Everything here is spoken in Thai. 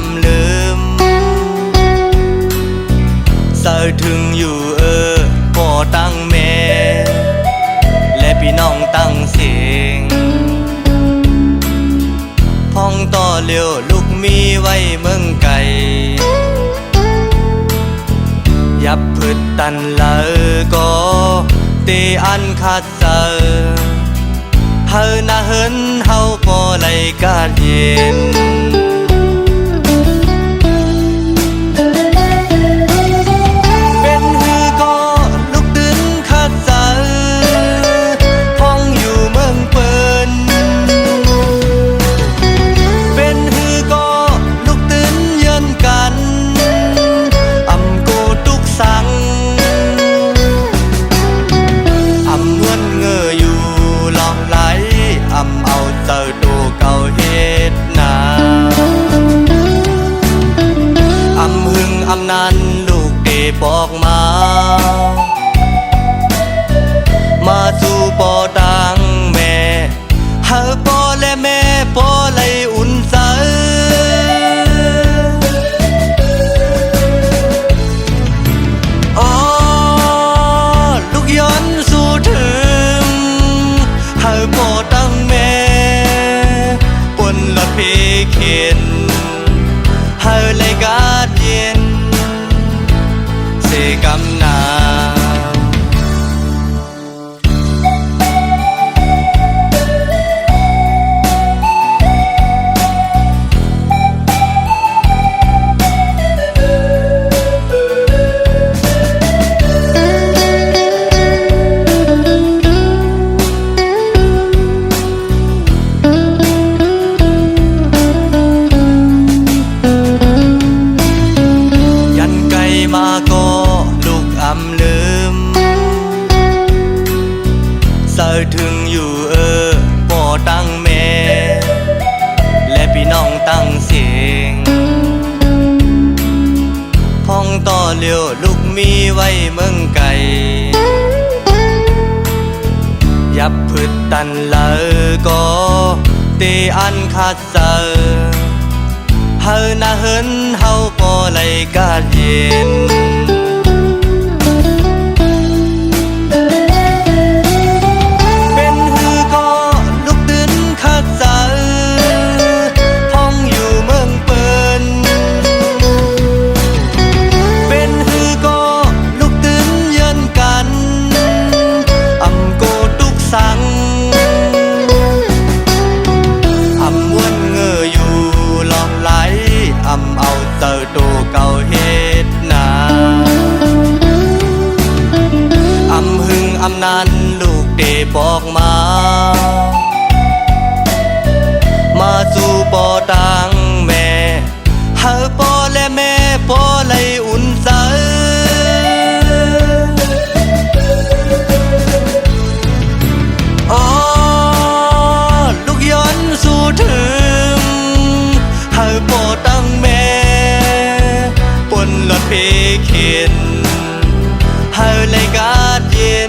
ำลืมเศร้าถึงอยู่พ่อตั้งแม่และพี่น้องตั้งเสียงพ้องต่อเลี้ยวลูกมีไว้เมืองไก่ยับพืชตันละก็ตีอันขาดเสอเฮาหน้าเหินเฮาพอไหลกาดเย็นเป็นฮือก็ลุกตื่นขาดเสอพ้องอยู่เมืองเปิ้นเป็นฮือก็ลุกตื่นเยินกันอำโกตุกสังอำเงินเงออยู่ลองไหลอำเอาเจอตูเก่าเฮ็ดนาอำหึงอำนันลูกเดบอกมาสู่ปอตังแม่เฮาปอและแม่ปอเลยอุ่นใจอ๋อลูกย้อนสู่ถึงเฮาปอตังแม่ปนรถเพเข็นเฮาเลยกาดเย็นเสกำนามาก็ลูกอำลืมเศร้าถึงอยู่พ่อตั้งแม่และพี่น้องตั้งเสียงพ้องต่อเลี้ยวลูกมีไว้เมืองไก่ยับพืชตันละก็ตีอันขาดเสอเฮาหน้าเหินเฮาพอไหลกาดเย็นเป็นฮือก็ลุกตื่นขาดเสอพ้องอยู่เมืองเปิ้นเป็นฮือก็ลุกตื่นเยินกันอำโกตุกสังอำวนเงออยู่ลองไหลอำเอาเจอตูเก่าเฮ็ดนาอำหึงอำนันลูกเดบอกมาสู่ปอตังแม่เฮาปอและแม่ปอเลยอุ่นใจอ๋อลูกย้อนสู่ถึงเฮาปอตังแม่ปนรถเพเข็นเฮาเลยกาดเย็น